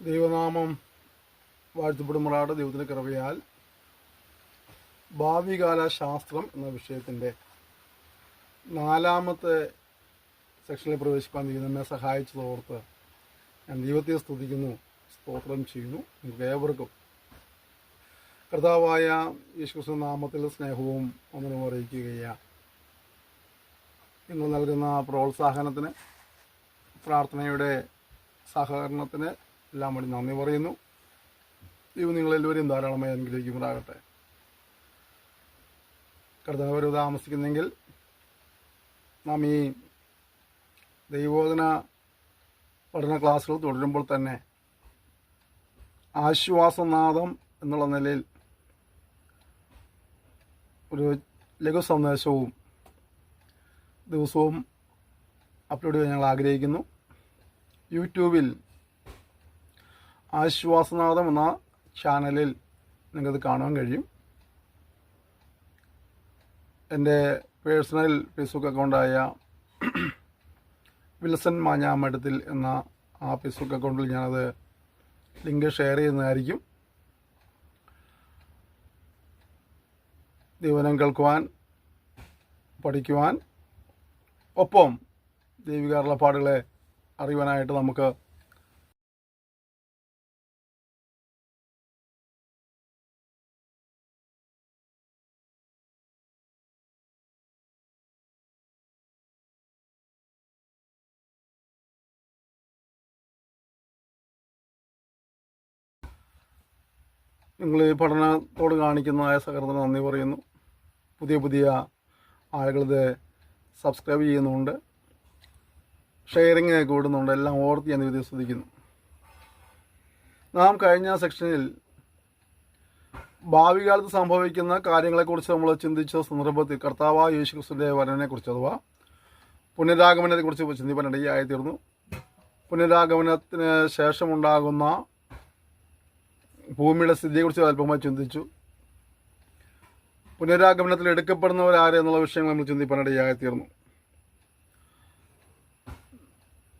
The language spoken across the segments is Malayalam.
ദൈവനാമം വാഴ്ത്തപ്പെടുമാറാകട്ടെ. ദൈവത്തിൻ്റെ കൃപയാൽ ഭാവികാല ശാസ്ത്രം എന്ന വിഷയത്തിൻ്റെ 4-ാമത്തെ സെക്ഷനിൽ പ്രവേശിക്കാൻ നമ്മെ സഹായിച്ചതോർത്ത് ഞാൻ ദൈവത്തെ സ്തുതിക്കുന്നു, സ്തോത്രം ചെയ്യുന്നു. നിങ്ങൾക്ക് ഏവർക്കും കർത്താവായ യേശുക്രിസ്തു നാമത്തിൽ സ്നേഹവും ഒന്നിനും അറിയിക്കുകയാണ്. നിങ്ങൾ നൽകുന്ന പ്രോത്സാഹനത്തിന്, പ്രാർത്ഥനയുടെ സഹകരണത്തിന് എല്ലാം വേണ്ടി നന്ദി പറയുന്നു. ദൈവം നിങ്ങളെല്ലാവരെയും ധാരാളമായി അനുഗ്രഹിക്കുമാറാകട്ടെ. കർത്താവ് താമസിക്കുന്നെങ്കിൽ നാം ഈ ദൈവോധന പഠന ക്ലാസ്സുകൾ തുടരുമ്പോൾ തന്നെ ആശ്വാസനാദം എന്നുള്ള നിലയിൽ ഒരു ലഘു സന്ദേശവും ദിവസവും അപ്ലോഡ് ചെയ്യാൻ ഞങ്ങൾ ആഗ്രഹിക്കുന്നു. യൂട്യൂബിൽ ആശ്വാസനാദം എന്ന ചാനലിൽ നിങ്ങൾക്കത് കാണാൻ കഴിയും. എൻ്റെ പേഴ്സണൽ ഫേസ്ബുക്ക് അക്കൗണ്ടായ വിൽസൺ മാഞ്ഞാമഠത്തിൽ എന്ന ആ ഫേസ്ബുക്ക് അക്കൗണ്ടിൽ ഞാനത് ലിങ്ക് ഷെയർ ചെയ്യുന്നതായിരിക്കും. ദൈവവചനം കേൾക്കുവാൻ, പഠിക്കുവാൻ, ഒപ്പം ദൈവിക അരുളപ്പാടുകളെ അറിയുവാനായിട്ട് നമുക്ക് നിങ്ങൾ ഈ പഠനത്തോട് കാണിക്കുന്നതായ സഹകരണത്തിന് നന്ദി പറയുന്നു. പുതിയ ആളുകളിത് സബ്സ്ക്രൈബ് ചെയ്യുന്നുണ്ട്, ഷെയറിങ് കൂടുന്നുണ്ട്. എല്ലാം ഓർത്ത് ഞാൻ ഇത് ശ്രദ്ധിക്കുന്നു. നാം കഴിഞ്ഞ സെക്ഷനിൽ ഭാവി കാലത്ത് സംഭവിക്കുന്ന കാര്യങ്ങളെക്കുറിച്ച് നമ്മൾ ചിന്തിച്ച സന്ദർഭത്തിൽ കർത്താവായ യേശുക്രിസ്തുവിൻ്റെ വരവിനെക്കുറിച്ച് അഥവാ പുനരാഗമനത്തെക്കുറിച്ച് ചിന്തിപ്പാനിടയായി തീർന്നു. പുനരാഗമനത്തിന് ശേഷമുണ്ടാകുന്ന ഭൂമിയുടെ സ്ഥിതിയെക്കുറിച്ച് അല്പമായി ചിന്തിച്ചു. പുനരാഗമനത്തിൽ എടുക്കപ്പെടുന്നവരാരെ എന്നുള്ള വിഷയങ്ങൾ നമ്മൾ ചിന്തിപ്പാനിടയായി തീർന്നു.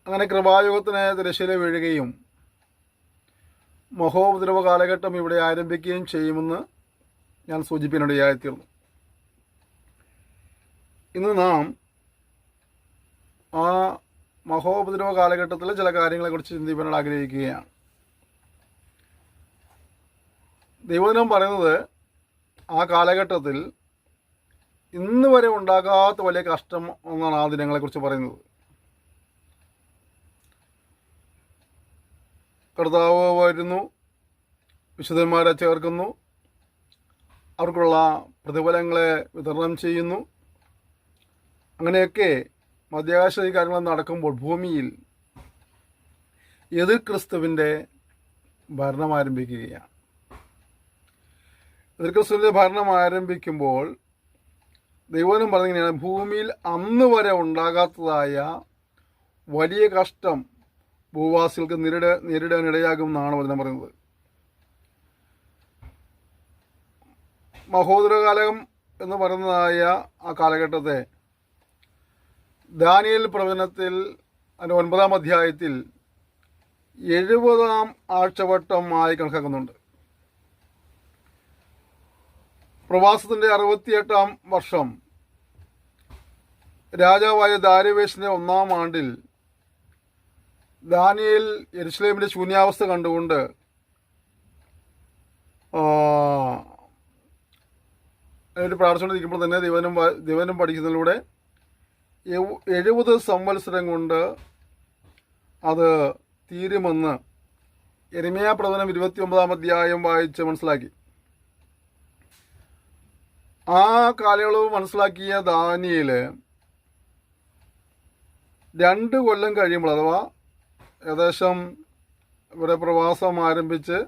അങ്ങനെ കൃപായുഗത്തിന് തിരശ്ശീല വീഴുകയും മഹോപദ്രവ കാലഘട്ടം ഇവിടെ ആരംഭിക്കുകയും ചെയ്യുമെന്ന് ഞാൻ സൂചിപ്പിക്കാനിടയായി തീർന്നു. ഇന്ന് നാം ആ മഹോപദ്രവ കാലഘട്ടത്തിലെ ചില കാര്യങ്ങളെക്കുറിച്ച് ചിന്തിപ്പാൻ ആഗ്രഹിക്കുകയാണ്. ദൈവവചനം പറയുന്നത് ആ കാലഘട്ടത്തിൽ ഇന്ന് വരെ ഉണ്ടാകാത്ത വലിയ കഷ്ടം എന്നാണ് ആ ദിനങ്ങളെക്കുറിച്ച് പറയുന്നത്. കർത്താവ് വരുന്നു, വിശുദ്ധന്മാരെ ചേർക്കുന്നു, അവർക്കുള്ള പ്രതിഫലങ്ങളെ വിതരണം ചെയ്യുന്നു. അങ്ങനെയൊക്കെ മധ്യാകാശ കാര്യങ്ങൾ നടക്കുമ്പോൾ ഭൂമിയിൽ എതിർ ക്രിസ്തുവിൻ്റെ ഭരണം ആരംഭിക്കുകയാണ്. എതിർ ക്രിസ്തുവിൻ്റെ ഭരണം ആരംഭിക്കുമ്പോൾ ദൈവവചനം പറഞ്ഞിങ്ങനെയാണ്, ഭൂമിയിൽ അന്ന് വരെ ഉണ്ടാകാത്തതായ വലിയ കഷ്ടം ഭൂവാസികൾക്ക് നേരിടാനിടയാകും എന്നാണ് വചനം പറയുന്നത്. മഹോദരകാലം എന്ന് പറയുന്നതായ ആ കാലഘട്ടത്തെ ദാനിയേൽ പ്രവചനത്തിൽ അതിൻ്റെ 9-ാം അധ്യായത്തിൽ 70-ാം ആഴ്ചവട്ടമായി കണക്കാക്കുന്നുണ്ട്. പ്രവാസത്തിൻ്റെ 68-ാം വർഷം രാജാവായ ദാരിവേശിൻ്റെ 1-ാം ആണ്ടിൽ ദാനിയേൽ യെരുശലേമിൻ്റെ ശൂന്യാവസ്ഥ കണ്ടുകൊണ്ട് അതിന് പ്രാർത്ഥിച്ചുകൊണ്ടിരിക്കുമ്പോൾ തന്നെ ദിവനം പഠിക്കുന്നതിലൂടെ 70 സംവത്സരം കൊണ്ട് അത് തീരുമെന്ന് യെരമ്യാ പ്രവചനം 29-ാം അധ്യായം വായിച്ച് മനസ്സിലാക്കി. ആ കാലയളവ് മനസ്സിലാക്കിയ ദാനിയേൽ 2 കൊല്ലം കഴിയുമ്പോൾ, അഥവാ ഏകദേശം ഇവിടെ പ്രവാസം ആരംഭിച്ച്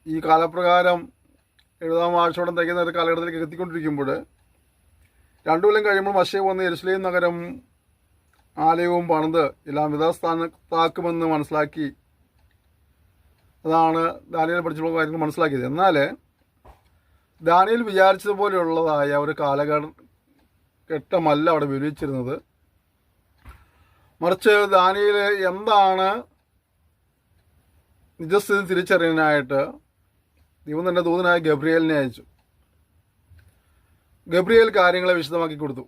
ഈ കാലപ്രകാരം 70-ാം ആഴ്ചയോടെ തയ്ക്കുന്ന ഒരു കാലഘട്ടത്തിലേക്ക് എത്തിക്കൊണ്ടിരിക്കുമ്പോൾ 2 കൊല്ലം കഴിയുമ്പോൾ മശിഹ വന്ന് യെരുശലേം നഗരം ആലയവും പണിത് എല്ലാം യഥാസ്ഥാനത്താക്കുമെന്ന് മനസ്സിലാക്കി. അതാണ് ദാനിയേൽ പഠിച്ചുള്ള കാര്യങ്ങൾ മനസ്സിലാക്കിയത്. എന്നാൽ ദാനിയേൽ വിചാരിച്ചതുപോലെയുള്ളതായ ഒരു കാലഘട്ടമല്ല അവിടെ വിവരിച്ചിരുന്നത്. മറിച്ച് ദാനിയേൽ എന്താണ് നിജസ്ഥിതി തിരിച്ചറിയാനായിട്ട് ദൈവം തന്നെ ദൂതനായ ഗബ്രിയേലിനെ അയച്ചു. ഗബ്രിയേൽ കാര്യങ്ങളെ വിശദമാക്കി കൊടുത്തു.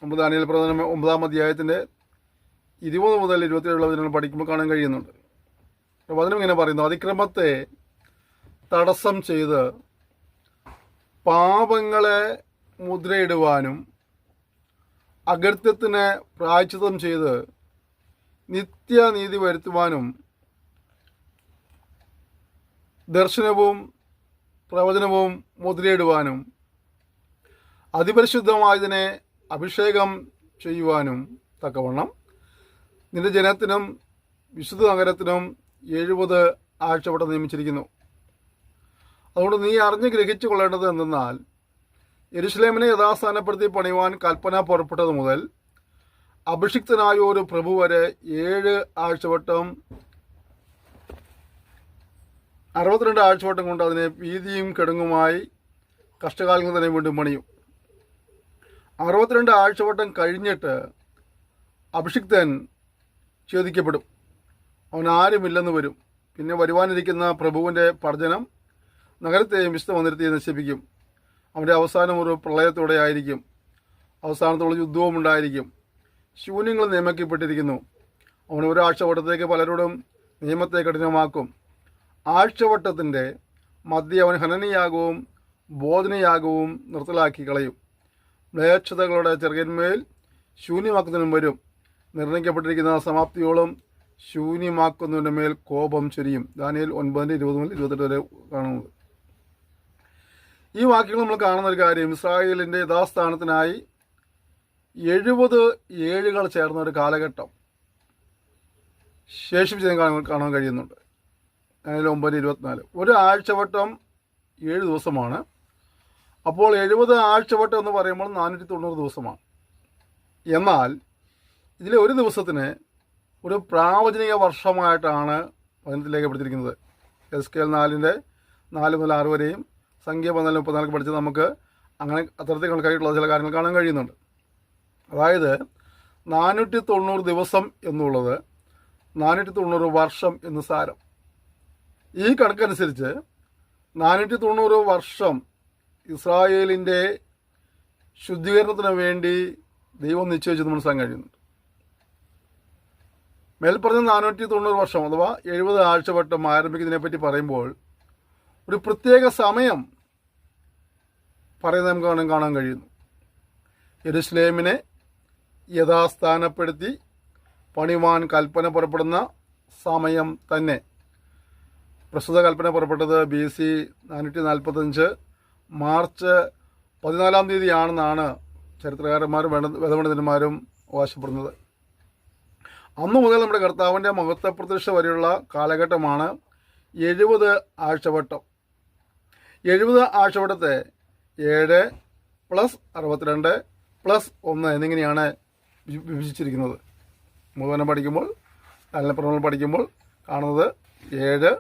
നമ്മൾ ദാനിയേൽ പ്രവചനം 9-ാം അധ്യായത്തിൻ്റെ 20 മുതൽ 27 വചനങ്ങൾ പഠിക്കുമ്പോൾ കാണാൻ കഴിയുന്നുണ്ട്. വചനം ഇങ്ങനെ പറയുന്നു: അതിക്രമത്തെ തടസ്സം ചെയ്ത് പാപങ്ങളെ മുദ്രയിടുവാനും അകൃത്യത്തിന് പ്രായശ്ചിത്തം ചെയ്ത് നിത്യനീതി വരുത്തുവാനും ദർശനവും പ്രവചനവും മുദ്രയിടുവാനും അതിപരിശുദ്ധമായതിനെ അഭിഷേകം ചെയ്യുവാനും തക്കവണ്ണം നിന്റെ ജനത്തിനും വിശുദ്ധ നഗരത്തിനും 70 ആഴ്ചവട്ടം നിയമിച്ചിരിക്കുന്നു. അതുകൊണ്ട് നീ അറിഞ്ഞ് ഗ്രഹിച്ചു കൊള്ളേണ്ടത് എന്തെന്നാൽ, യെരൂശലേമിനെ യഥാസ്ഥാനപ്പെടുത്തി പണിയുവാൻ കൽപ്പന പുറപ്പെട്ടത് മുതൽ അഭിഷിക്തനായ ഒരു പ്രഭു വരെ 7 ആഴ്ചവട്ടം 62 ആഴ്ചവട്ടം കൊണ്ട് അതിനെ വീതിയും കിടങ്ങുമായി കഷ്ടകാലങ്ങൾ തന്നെ വീണ്ടും പണിയും. 62 ആഴ്ചവട്ടം കഴിഞ്ഞിട്ട് അഭിഷിക്തൻ ഛേദിക്കപ്പെടും. അവൻ ആരുമില്ലെന്ന് വരും. പിന്നെ വരുവാനിരിക്കുന്ന പ്രഭുവിൻ്റെ പർജ്ജനം നഗരത്തെയും വിശുദ്ധ മന്ദിരത്തെയും നശിപ്പിക്കും. അവൻ്റെ അവസാനം ഒരു പ്രളയത്തോടെ ആയിരിക്കും. അവസാനത്തോളം യുദ്ധവും ഉണ്ടായിരിക്കും. ശൂന്യങ്ങൾ നിയമിക്കപ്പെട്ടിരിക്കുന്നു. അവൻ ഒരു ആഴ്ചവട്ടത്തേക്ക് പലരോടും നിയമത്തെ കഠിനമാക്കും. ആഴ്ചവട്ടത്തിൻ്റെ മധ്യ അവൻ ഹനനയാഗവും ബോധനയാഗവും നിർത്തലാക്കി കളയും. മ്ലേച്ഛതകളുടെ ചെറുകന്മേൽ ശൂന്യമാക്കുന്നതിനും വരും. നിർണയിക്കപ്പെട്ടിരിക്കുന്ന സമാപ്തിയോളം ശൂന്യമാക്കുന്നതിൻ്റെ മേൽ കോപം ചൊരിയും. ദാനിയേൽ 9:20 മുതൽ 28 വരെ കാണുന്നത്. ഈ വാക്യങ്ങൾ നമ്മൾ കാണുന്ന ഒരു കാര്യം, ഇസ്രായേലിൻ്റെ യഥാസ്ഥാനത്തിനായി 70 ഏഴുകൾ ചേർന്ന ഒരു കാലഘട്ടം ശേഷിപ്പിച്ചതിനെ കാണാൻ കഴിയുന്നുണ്ട്. ദാനിയേൽ 9:24. ഒരു ആഴ്ചവട്ടം 7 ദിവസമാണ്. അപ്പോൾ 70 ആഴ്ചവട്ടം എന്ന് പറയുമ്പോൾ 490 ദിവസമാണ്. എന്നാൽ ഇതിലെ ഒരു ദിവസത്തിന് ഒരു പ്രാവചനിക വർഷമായിട്ടാണ് വചനത്തിൽ രേഖപ്പെടുത്തിയിരിക്കുന്നത്. എസ്കേൽ 4 മുതൽ 6 വരെയും സംഖ്യ 14-34 പഠിച്ച് നമുക്ക് അങ്ങനെ അത്തരത്തിൽ കണക്കായിട്ടുള്ള ചില കാര്യങ്ങൾ കാണാൻ കഴിയുന്നുണ്ട്. അതായത് 490 ദിവസം എന്നുള്ളത് 490 വർഷം എന്ന് സാരം. ഈ കണക്കനുസരിച്ച് 490 വർഷം ഇസ്രായേലിൻ്റെ ശുദ്ധീകരണത്തിന് വേണ്ടി ദൈവം നിശ്ചയിച്ചത് മനസ്സിലാക്കാൻ കഴിയുന്നുണ്ട്. മേൽപ്പറഞ്ഞ 490 വർഷം അഥവാ 70 ആഴ്ചവട്ടം ആരംഭിക്കുന്നതിനെപ്പറ്റി പറയുമ്പോൾ ഒരു പ്രത്യേക സമയം പറയുന്നത് നമുക്ക് കാണാൻ കഴിയുന്നു. യെരൂശലേമിനെ യഥാസ്ഥാനപ്പെടുത്തി പണിയുവാൻ കൽപ്പന പുറപ്പെടുന്ന സമയം തന്നെ. പ്രസ്തുത കൽപ്പന പുറപ്പെട്ടത് BC 445 മാർച്ച് 14-ാം തീയതിയാണെന്നാണ് ചരിത്രകാരന്മാരും വേദപണ്ഡിതന്മാരും അവകാശപ്പെടുന്നത്. അന്നു മുതൽ നമ്മുടെ കർത്താവിൻ്റെ മഹത്വപ്രതിഷ്ഠ വരെയുള്ള കാലഘട്ടമാണ് 70 ആഴ്ചവട്ടം. 70 ആഴ്ചവട്ടത്തെ 7 + 62 + 1 എന്നിങ്ങനെയാണ് വിഭജിച്ചിരിക്കുന്നത്. മുഴുവനും പഠിക്കുമ്പോൾ കാലപ്രവണങ്ങൾ പഠിക്കുമ്പോൾ കാണുന്നത് 7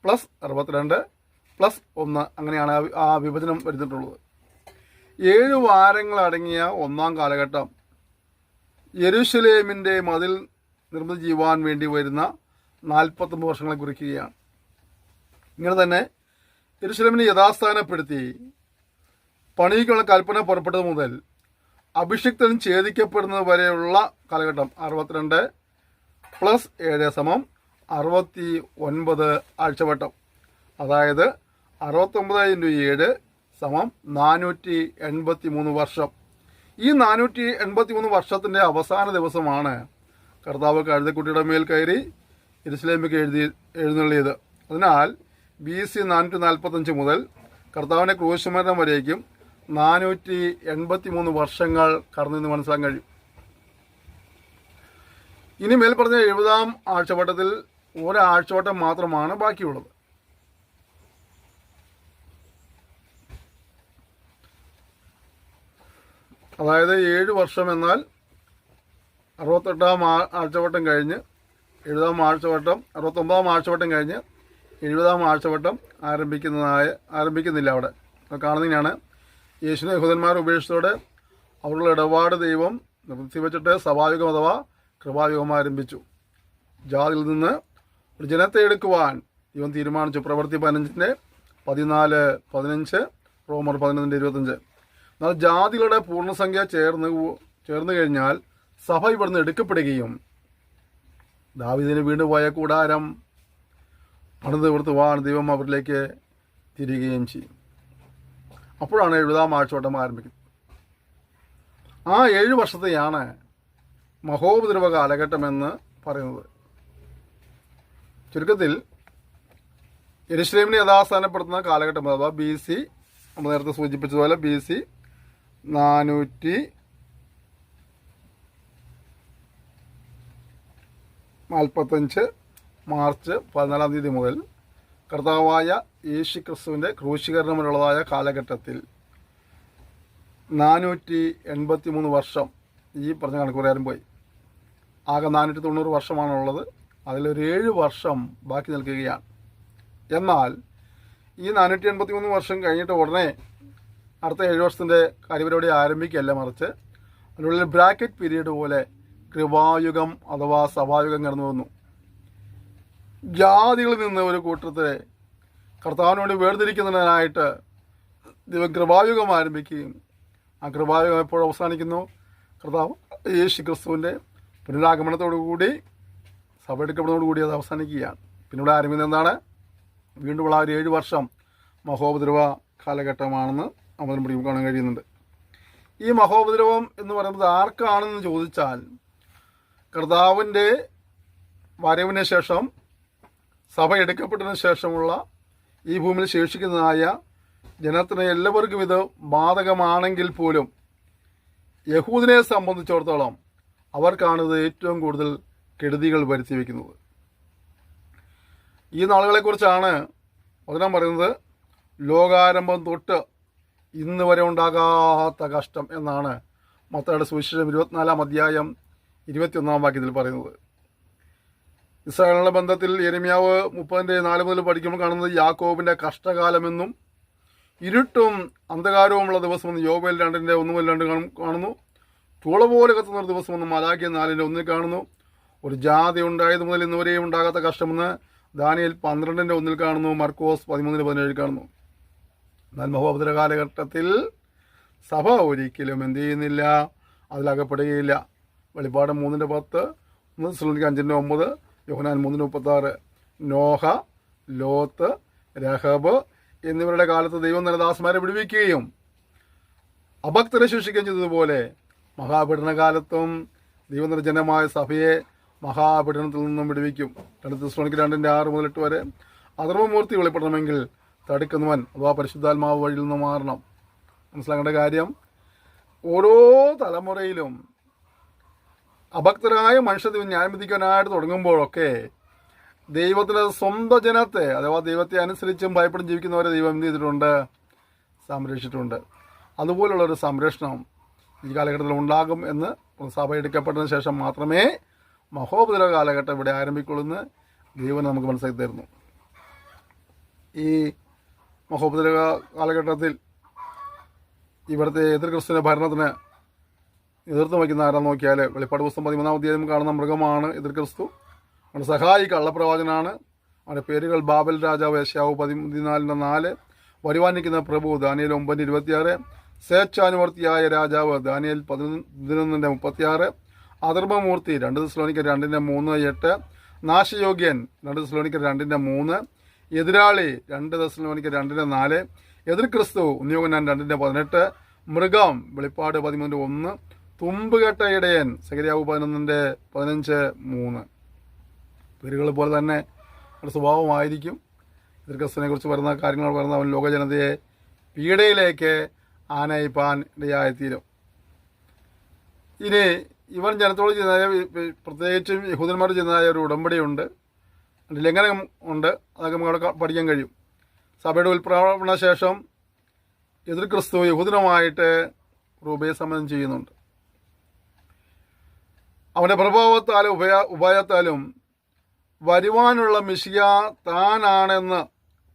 + 62 + 1 അങ്ങനെയാണ് ആ വിഭജനം വരുന്നിട്ടുള്ളത്. 7 വാരങ്ങളടങ്ങിയ 1-ാം കാലഘട്ടം യെരൂശലേമിൻ്റെ മതിൽ നിർമ്മിതി ചെയ്യുവാൻ വേണ്ടി വരുന്ന 49 വർഷങ്ങളെ കുറിക്കുകയാണ്. ഇങ്ങനെ തന്നെ യെരൂശലേമിനെ യഥാസ്ഥാനപ്പെടുത്തി പണിക്കുള്ള കൽപ്പന പുറപ്പെട്ടത് മുതൽ അഭിഷിക്തൻ ഛേദിക്കപ്പെടുന്നത് വരെയുള്ള കാലഘട്ടം 62 + 7 = 69 ആഴ്ചവട്ടം. അതായത് 69 × 7 483 വർഷം. ഈ 483 വർഷത്തിൻ്റെ അവസാന ദിവസമാണ് കർത്താവ് കഴുതക്കുട്ടിയുടെ മേൽ കയറി യെരൂശലേമിലേക്ക് എഴുന്നള്ളിയത്. അതിനാൽ BC 445 മുതൽ കർത്താവിൻ്റെ ക്രൂശുമരണം വരേക്കും 483 വർഷങ്ങൾ കടന്നെന്ന് മനസ്സിലാക്കാൻ കഴിയും. ഇനി മേൽ പറഞ്ഞ 70-ാം ആഴ്ചവട്ടത്തിൽ ഒരാഴ്ചവട്ടം മാത്രമാണ് ബാക്കിയുള്ളത്. അതായത് 7 വർഷം എന്നാൽ 68-ാം ആഴ്ചവട്ടം കഴിഞ്ഞ് 70-ാം ആഴ്ചവട്ടം 69-ാം ആഴ്ചവട്ടം കഴിഞ്ഞ് 70-ാം ആഴ്ചവട്ടം ആരംഭിക്കുന്നില്ല. അവിടെ കാണുന്നതിനാണ് യേശുവിനെ യഹൂദന്മാർ ഉപേക്ഷിച്ചതോടെ അവരുടെ ഇടപാട് ദൈവം നിർത്തിവെച്ചിട്ട് സ്വാഭാവികം അഥവാ കൃപായുഗം ആരംഭിച്ചു. ജാതിയിൽ നിന്ന് ഒരു ജനത്തെ എടുക്കുവാൻ ഇവൻ തീരുമാനിച്ചു. പ്രവൃത്തി 15-14-15, റോമർ 11-25. എന്നാൽ ജാതികളുടെ പൂർണ്ണസംഖ്യ ചേർന്ന് കഴിഞ്ഞാൽ സഭ ഇവിടുന്ന് എടുക്കപ്പെടുകയും ദാവീദിന് വീണ്ടുപോയ കൂടാരം പണിത് തീർത്തുവാൻ ദൈവം അവരിലേക്ക് തിരികുകയും ചെയ്യും. അപ്പോഴാണ് 70-ാം ആഴ്ചവട്ടം ആരംഭിക്കുന്നത്. ആ 7 വർഷത്തെയാണ് മഹോപദ്രവ കാലഘട്ടമെന്ന് പറയുന്നത്. ചുരുക്കത്തിൽ യെരുശലേമിനെ യഥാസ്ഥാനപ്പെടുത്തുന്ന കാലഘട്ടം അഥവാ BC, നമ്മൾ നേരത്തെ സൂചിപ്പിച്ചതുപോലെ BC 445 മാർച്ച് 14 മുതൽ കർത്താവായ യേശു ക്രിസ്തുവിൻ്റെ ക്രൂശീകരണം വരെയുള്ളതായ കാലഘട്ടത്തിൽ 483 വർഷം ഈ പറഞ്ഞ കണക്ക് പ്രകാരം പോയി. ആകെ 490 വർഷമാണുള്ളത്. അതിലൊരു 7 വർഷം ബാക്കി നിൽക്കുകയാണ്. എന്നാൽ ഈ 483 വർഷം കഴിഞ്ഞിട്ട് ഉടനെ അടുത്ത 7 വർഷത്തിൻ്റെ കാര്യപരിപാടി ആരംഭിക്കുകയല്ല, മറിച്ച് അതിനുള്ളിൽ ബ്രാക്കറ്റ് പീരീഡ് പോലെ കൃപായുഗം അഥവാ സഭായുഗം കടന്നു വന്നു. ജാതികളിൽ നിന്ന് ഒരു കൂട്ടത്തെ കർത്താവിന് വേണ്ടി വേർതിരിക്കുന്നതിനായിട്ട് ദൈവം കൃപായുഗം ആരംഭിക്കുകയും ആ കൃപായുഗം എപ്പോഴും അവസാനിക്കുന്നു? കർത്താവ് യേശു ക്രിസ്തുവിൻ്റെ പുനരാഗമനത്തോടുകൂടി സഭ എടുക്കപ്പെടുന്നതോടുകൂടി അത് അവസാനിക്കുകയാണ്. പിന്നെ ഇവിടെ ആരംഭിക്കുന്നത് എന്താണ്? വീണ്ടുമുള്ള ആ ഒരു 7 വർഷം മഹോപദ്രവ കാലഘട്ടമാണെന്ന് അവതരണം കാണാൻ കഴിയുന്നുണ്ട്. ഈ മഹോപദ്രവം എന്ന് പറയുന്നത് ആർക്കാണെന്ന് ചോദിച്ചാൽ, കർത്താവിൻ്റെ വരവിന് ശേഷം സഭ എടുക്കപ്പെട്ടതിന് ശേഷമുള്ള ഈ ഭൂമിയിൽ ശേഷിക്കുന്നതായ ജനത്തിന് എല്ലാവർക്കും ഇത് ബാധകമാണെങ്കിൽ പോലും യഹൂദിനെ സംബന്ധിച്ചിടത്തോളം അവർക്കാണിത് ഏറ്റവും കൂടുതൽ കെടുതികൾ വരുത്തി വയ്ക്കുന്നത്. ഈ നാളുകളെക്കുറിച്ചാണ് വചനം പറയുന്നത്, ലോകാരംഭം തൊട്ട് ഇന്ന് വരെ ഉണ്ടാകാത്ത കഷ്ടം എന്നാണ് മത്തായിയുടെ സുവിശേഷം 24-ാം അധ്യായം 21-ാം വാക്യത്തിൽ പറയുന്നത്. ഇസ്രായേലിന്റെ ബന്ധത്തിൽ യെരമ്യാവ് 30-4 മുതൽ പഠിക്കുമ്പോൾ കാണുന്നത് യാക്കോബിൻ്റെ കഷ്ടകാലമെന്നും ഇരുട്ടും അന്ധകാരവുമുള്ള ദിവസമെന്ന് യോബേൽ 2:1-2 കാണുന്നു. ചൂള പോലെ കത്തുന്ന ദിവസമെന്ന് മലാഖി 4:1 കാണുന്നു. ഒരു ജാതി ഉണ്ടായത് മുതൽ ഇന്നുവരെയും ഉണ്ടാകാത്ത കഷ്ടമെന്ന് ദാനിയേൽ 12:1 കാണുന്നു. മർക്കോസ് 13:17 കാണുന്നു. എന്നാൽ മഹോപദ്ര കാലഘട്ടത്തിൽ സഭ ഒരിക്കലും എന്ത് ചെയ്യുന്നില്ല, അതിലകപ്പെടുകയില്ല. വെളിപ്പാട് 3:10, 5:9, യോഹന്നാൻ 3:36. നോഹ, ലോത്ത്, രഹബ് എന്നിവരുടെ കാലത്ത് ദൈവം നരദാസന്മാരെ വിടുവിക്കുകയും അഭക്തരെ ശിക്ഷിക്കുകയും ചെയ്തതുപോലെ മഹാപീഡനകാലത്തും ദൈവനിർജനമായ സഭയെ മഹാപീഡനത്തിൽ നിന്നും വിടുവിക്കും. 2 തെസ്സലോനിക്കർ 2:6-8 വരെ. അധർമ്മമൂർത്തി വെളിപ്പെടണമെങ്കിൽ തടുക്കുന്നവൻ അഥവാ പരിശുദ്ധാത്മാവ് വഴിയിൽ നിന്ന് മാറണം. മനസ്സിലാക്കേണ്ട കാര്യം, ഓരോ തലമുറയിലും അഭക്തരായ മനുഷ്യർ ന്യായം വിധിക്കാനായിട്ട് തുടങ്ങുമ്പോഴൊക്കെ ദൈവത്തിൻ്റെ സ്വന്തം ജനത്തെ അഥവാ ദൈവത്തെ അനുസരിച്ചും ഭയപ്പെടും ജീവിക്കുന്നവരെ ദൈവം എന്ത് ചെയ്തിട്ടുണ്ട്? സംരക്ഷിച്ചിട്ടുണ്ട്. അതുപോലുള്ളൊരു സംരക്ഷണം ഈ കാലഘട്ടത്തിൽ ഉണ്ടാകും എന്ന് സഭ എടുക്കപ്പെട്ടതിന് ശേഷം മാത്രമേ മഹോപദ്രവ കാലഘട്ടം ഇവിടെ ആരംഭിക്കുള്ളൂ എന്ന് ദൈവം നമുക്ക് മനസ്സിലാക്കി തരുന്നു. ഈ മഹോപദ്രവ കാലഘട്ടത്തിൽ ഇവിടുത്തെ എതിർ ക്രിസ്തുവിൻ്റെ ഭരണത്തിന് എതിർത്ത് വയ്ക്കുന്ന ആരാന്ന് നോക്കിയാൽ വെളിപ്പാട് പുസ്തകം 13-ാം അധ്യായം കാണുന്ന മൃഗമാണ് എതിർ ക്രിസ്തു. അവൻ്റെ സഹായി കള്ളപ്രവാചനാണ്. അവൻ്റെ പേരുകൾ ബാബൽ രാജാവ് യെശയ്യാവ് 14:4, വരുവാൻ നിൽക്കുന്ന പ്രഭു ദാനിയേൽ 9:26, സ്വേച്ഛാനുവർത്തിയായ രാജാവ് ദാനിയേൽ 11:36, അധർമ്മമൂർത്തി 2 തെസ്സലോനിക്കർ 2:3-8, നാശയോഗ്യൻ 2 തെസ്സലോനിക്കർ 2:3, എതിരാളി 2 തെസ്സലോനിക്കർ 2:4, എതിർ ക്രിസ്തു യോഹന്നാൻ 2:18, മൃഗം വെളിപ്പാട് 13:1, തുമ്പുകെട്ട ഇടയൻ സെഖര്യാവ് 11:15-3. പേരുകൾ പോലെ തന്നെ ഒരു സ്വഭാവമായിരിക്കും. എതിർ ക്രിസ്തുവിനെ കുറിച്ച് പറയുന്ന കാര്യങ്ങൾ പറയുന്ന അവൻ ലോകജനതയെ പീഡയിലേക്ക് ആനയിപ്പാൻ ഇടയായിത്തീരും. ഇനി ഇവൻ ജനത്തോട് ചെയ്യുന്നതായ, പ്രത്യേകിച്ചും യഹൂദന്മാർ ചെയ്യുന്നതായ ഒരു ഉടമ്പടിയുണ്ട്, ലംഘനം ഉണ്ട്. അതൊക്കെ നമുക്ക് അവിടെ പഠിക്കാൻ കഴിയും. സഭയുടെ ഉൽപ്രവണ ശേഷം എതിർ ക്രിസ്തു യഹൂദനുമായിട്ട് ഉഭയസമ്മതം ചെയ്യുന്നുണ്ട്. അവൻ്റെ പ്രഭാവത്താലും ഉപായത്താലും വരുവാനുള്ള മിശിഹ താനാണെന്ന്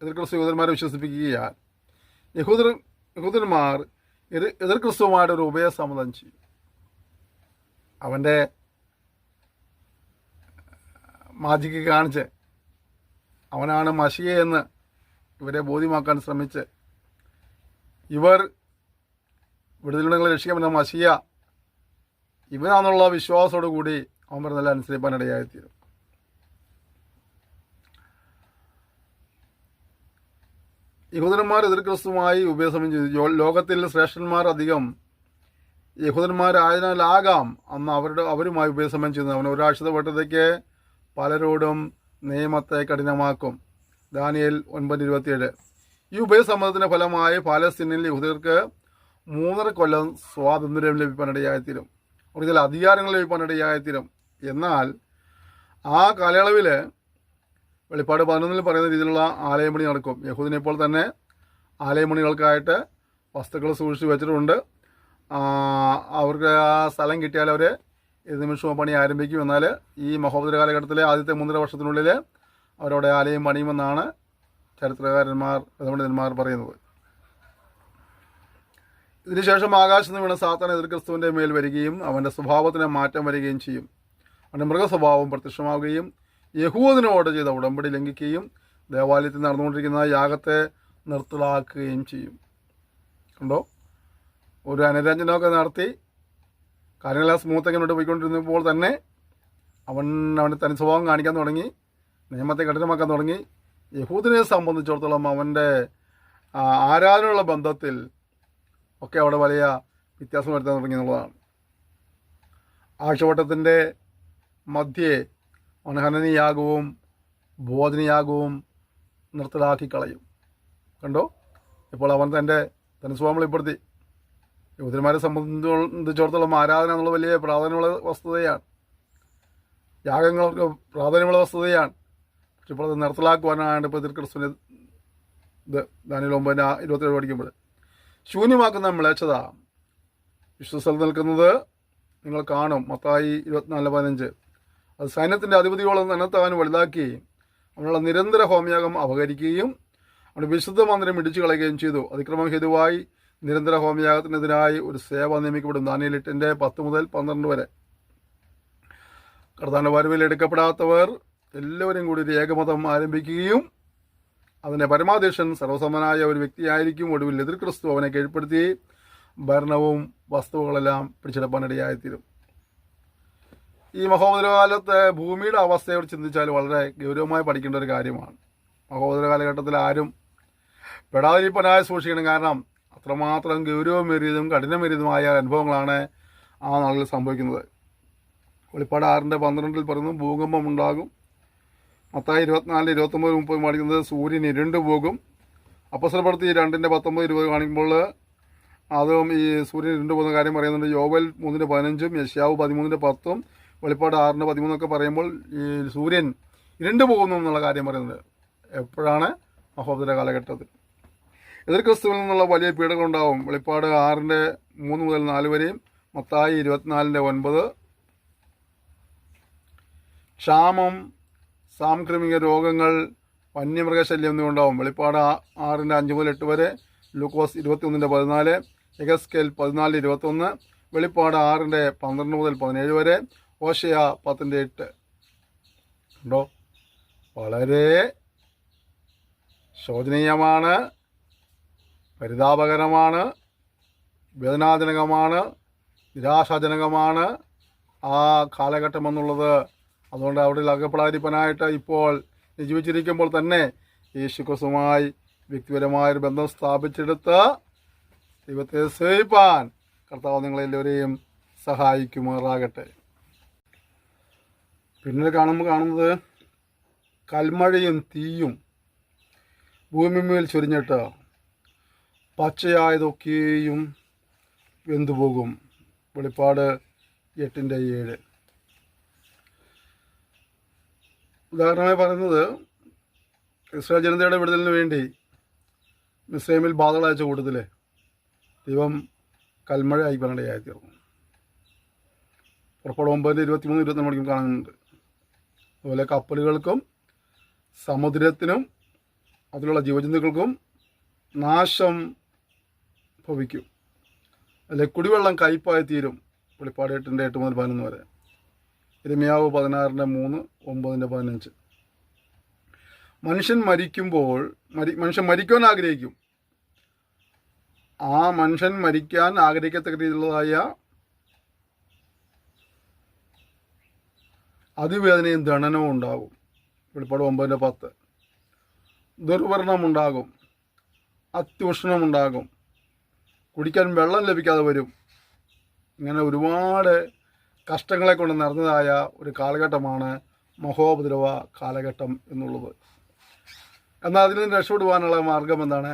എതിർ ക്രിസ്തു യഹൂദന്മാരെ വിശ്വസിപ്പിക്കുകയാൽ യഹൂദന്മാർ എതിർ ക്രിസ്തുവുമായിട്ടൊരു ഉഭയസമ്മതം ചെയ്യും. അവൻ്റെ മാജിക്ക് കാണിച്ച് അവനാണ് മശിയ എന്ന് ഇവരെ ബോധ്യമാക്കാൻ ശ്രമിച്ച് ഇവർ വിടുതലുകളെ രക്ഷിക്കാമെന്ന മശിയ ഇവനാണെന്നുള്ള വിശ്വാസത്തോടു കൂടി അവൻ പറഞ്ഞെല്ലാം അനുസരിപ്പാനിടയായിത്തീരും. യഹൂദന്മാർ എതിർ ക്രിസ്തുവുമായി ഉഭയസമയം ചെയ്തു. ലോകത്തിൽ ശ്രേഷ്ഠന്മാർ അധികം യഹൂദന്മാരായതിനാലാകാം അന്ന് അവരുമായി ഉഭയസമയം ചെയ്യുന്നത്. അവൻ ഒരാഴ്ചത്തെ വട്ടത്തേക്ക് പലരോടും നിയമത്തെ കഠിനമാക്കും. ദാനിയേൽ 9:27. ഈ ഉഭയസമ്മതത്തിന്റെ ഫലമായി പാലസ്തീനിൽ യഹൂദർക്ക് 3.5 കൊല്ലം സ്വാതന്ത്ര്യം ലഭിക്കാനിടയായിത്തീരും. അവർക്ക് ചില അധികാരങ്ങൾ ലഭിക്കാനിടയായിത്തീരും. എന്നാൽ ആ കാലയളവിൽ വെളിപ്പാട് 11 പറയുന്ന രീതിയിലുള്ള ആലയമണി നടക്കും. യഹൂദിനെ ഇപ്പോൾ തന്നെ ആലയമണികൾക്കായിട്ട് വസ്തുക്കൾ സൂക്ഷിച്ച് വെച്ചിട്ടുണ്ട്. അവർക്ക് ആ സ്ഥലം കിട്ടിയാൽ അവർ ഏത് നിമിഷവും പണി ആരംഭിക്കും. എന്നാൽ ഈ മഹോദര കാലഘട്ടത്തിലെ ആദ്യത്തെ 3.5 വർഷത്തിനുള്ളിൽ അവരവിടെ ആലയം പണിയുമെന്നാണ് ചരിത്രകാരന്മാർ പണ്ഡിതന്മാർ പറയുന്നത്. ഇതിനുശേഷം ആകാശത്ത് നിന്ന് വീണ സാത്താൻ എതിർ ക്രിസ്തുവിൻ്റെ മേൽ വരികയും അവൻ്റെ സ്വഭാവത്തിന് മാറ്റം വരികയും ചെയ്യും. അവൻ്റെ മൃഗസ്വഭാവം പ്രത്യക്ഷമാവുകയും യഹൂദനോട് ചെയ്ത ഉടമ്പടി ലംഘിക്കുകയും ദേവാലയത്തിൽ നടന്നുകൊണ്ടിരിക്കുന്ന യാഗത്തെ നിർത്തലാക്കുകയും ചെയ്യും. കണ്ടോ, ഒരു അനുരഞ്ജനമൊക്കെ നടത്തി കാര്യങ്ങളെല്ലാം സ്മൂത്തൊക്കെ മുന്നോട്ട് പോയിക്കൊണ്ടിരുന്നപ്പോൾ തന്നെ അവൻ്റെ തനി സ്വഭാവം കാണിക്കാൻ തുടങ്ങി, നിയമത്തെ കഠിനമാക്കാൻ തുടങ്ങി. യഹൂദിനെ സംബന്ധിച്ചിടത്തോളം അവൻ്റെ ആരാധനയുള്ള ബന്ധത്തിൽ ഒക്കെ അവിടെ വലിയ വ്യത്യാസം വരുത്താൻ തുടങ്ങി എന്നുള്ളതാണ്. ആഴ്ചവട്ടത്തിൻ്റെ മധ്യേ അവൻ ഹനനയാഗവും ബോധനയാഗവും നിർത്തലാക്കി കളയും. കണ്ടോ, ഇപ്പോൾ അവൻ തൻ്റെ സ്വഭാവം വെളിപ്പെടുത്തി. യഹൂദന്മാരെ സംബന്ധിച്ചിടത്തോളം ആരാധന എന്നുള്ള വലിയ പ്രാധാന്യമുള്ള വസ്തുതയാണ്, യാഗങ്ങൾക്ക് പ്രാധാന്യമുള്ള വസ്തുതയാണ്. പക്ഷെ ഇപ്പോൾ അത് നിർത്തലാക്കുവാനാണ് ഇപ്പോൾ എതിർ ക്രിസ്തുവിനെ ദാനിയേൽ 9:27 പഠിക്കുമ്പോൾ ശൂന്യമാക്കുന്ന മ്ലേച്ഛത വിശ്വസ്ഥലത്ത് നിൽക്കുന്നത് നിങ്ങൾ കാണും. മത്തായി 24:15. അത് സൈന്യത്തിൻ്റെ അധിപതിയോളം തന്നെത്താൻ വലുതാക്കി അവനുള്ള നിരന്തര ഹോമയാഗം അപഹരിക്കുകയും അവൻ്റെ വിശുദ്ധ മന്ദിരം ഇടിച്ചു കളയുകയും ചെയ്തു. അതിക്രമം ഹേതുവായി നിരന്തര ഹോമയാഗത്തിനെതിരായി ഒരു സേവ നിയമിക്കപ്പെടും. ദാനിയേൽ 8:10 മുതൽ 12 വരെ. കർത്താവിൻ്റെ വരവിൽ എടുക്കപ്പെടാത്തവർ എല്ലാവരും കൂടി ഒരു ഏകമതം ആരംഭിക്കുകയും അതിൻ്റെ പരമാധ്യക്ഷൻ സർവസമ്മനായ ഒരു വ്യക്തിയായിരിക്കും. ഒടുവിൽ എതിർ ക്രിസ്തു അവനെ കീഴ്പ്പെടുത്തി ഭരണവും വസ്തുക്കളെല്ലാം പിടിച്ചെടുപ്പാനിടയായിത്തീരും. ഈ മഹോദരകാലത്തെ ഭൂമിയുടെ അവസ്ഥയോട് ചിന്തിച്ചാൽ വളരെ ഗൗരവമായി പഠിക്കേണ്ട ഒരു കാര്യമാണ്. മഹോദര കാലഘട്ടത്തിൽ ആരും പെടാതിരിപ്പനായി സൂക്ഷിക്കണം. കാരണം അത്രമാത്രം ഗൗരവമേറിയതും കഠിനമേറിയതുമായ അനുഭവങ്ങളാണ് ആ നാളിൽ സംഭവിക്കുന്നത്. വെളിപ്പാട് 6:12 പറയുന്നു ഭൂകമ്പം ഉണ്ടാകും. മത്തായി 24:29-30 കാണിക്കുന്നത് സൂര്യൻ ഇരുണ്ടു പോകും. അപ്പോസ്തലപ്രവൃത്തി 2:19-20 കാണിക്കുമ്പോൾ അതും ഈ സൂര്യൻ ഇരുണ്ടു പോകുന്ന കാര്യം പറയുന്നുണ്ട്. യോവേൽ 3:15 യെശയ്യാവ് 13:10 വെളിപ്പാട് 6:13 പറയുമ്പോൾ ഈ സൂര്യൻ ഇരുണ്ടു പോകുന്നു എന്നുള്ള കാര്യം പറയുന്നത് എപ്പോഴാണ്? മഹോദര കാലഘട്ടത്തിൽ. എതിർ ക്രിസ്തുവിൽ നിന്നുള്ള വലിയ പീഡകളുണ്ടാവും. വെളിപ്പാട് 6:3 മുതൽ 4 വരെയും മത്തായി 24:9. ക്ഷാമം, സാംക്രമിക രോഗങ്ങൾ, വന്യമൃഗശല്യം എന്നിവ ഉണ്ടാവും. വെളിപ്പാട് 6:5 മുതൽ 8 വരെ. ലൂക്കോസ് 21:14, എഗസ്കേൽ 14:21, വെളിപ്പാട് 6:12 മുതൽ 17 വരെ, ഹോശയ 10:8. ഉണ്ടോ? വളരെ ശോചനീയമാണ്, പരിതാപകരമാണ്, വേദനാജനകമാണ്, നിരാശാജനകമാണ് ആ കാലഘട്ടം എന്നുള്ളത്. അതുകൊണ്ട് അവിടെ അകപ്പെടാതിരിക്കാനായിട്ട് ഇപ്പോൾ ജീവിച്ചിരിക്കുമ്പോൾ തന്നെ യേശുക്രിസ്തുവുമായി വ്യക്തിപരമായൊരു ബന്ധം സ്ഥാപിച്ചെടുത്ത് ദൈവത്തെ സേവിപ്പാൻ കർത്താവ് നിങ്ങളെല്ലാവരെയും സഹായിക്കുമാറാകട്ടെ. പിന്നെ കാണുന്നത് കൽമഴയും തീയും ഭൂമിമേൽ ചൊരിഞ്ഞിട്ട് പച്ചയായതൊക്കെയും വെന്തുപോകും. വെളിപ്പാട് 8:7. ഉദാഹരണമായി പറയുന്നത് ഇസ്രായേൽ ജനതയുടെ വിടുതലിന് വേണ്ടി മിസ്രൈമിൽ ബാധകൾ അയച്ച കൂട്ടത്തിൽ ദൈവം കൽമഴ അയക്കാനിടയായിത്തീർന്നു. പുറപ്പാട് 9:23-24 മണിക്കും കാണുന്നുണ്ട്. അതുപോലെ കപ്പലുകൾക്കും സമുദ്രത്തിനും അതിലുള്ള ജീവജന്തുക്കൾക്കും നാശം ഭവിക്കും. അതിലെ കുടിവെള്ളം കയ്പായി തീരും. വെളിപ്പാട് 8:8 മുതൽ 11 വരെ. യിരെമ്യാവ് 16:3, 9:15. മനുഷ്യൻ മരിക്കുമ്പോൾ മനുഷ്യൻ മരിക്കുവാൻ ആഗ്രഹിക്കും. ആ മനുഷ്യൻ മരിക്കാൻ ആഗ്രഹിക്കത്തക്ക രീതിയിലുള്ളതായ അതിവേദനയും ദണ്ഡനവും ഉണ്ടാകും. വെളിപ്പാട് 9:10. ദുർവർണ്ണമുണ്ടാകും, അത്യുഷ്ണമുണ്ടാകും, കുടിക്കാൻ വെള്ളം ലഭിക്കാതെ വരും. ഇങ്ങനെ ഒരുപാട് കഷ്ടങ്ങളെ കൊണ്ട് നിറഞ്ഞതായ ഒരു കാലഘട്ടമാണ് മഹോപദ്രവ കാലഘട്ടം എന്നുള്ളത്. എന്നാൽ അതിൽ നിന്ന് രക്ഷപ്പെടുവാനുള്ള മാർഗം എന്താണ്?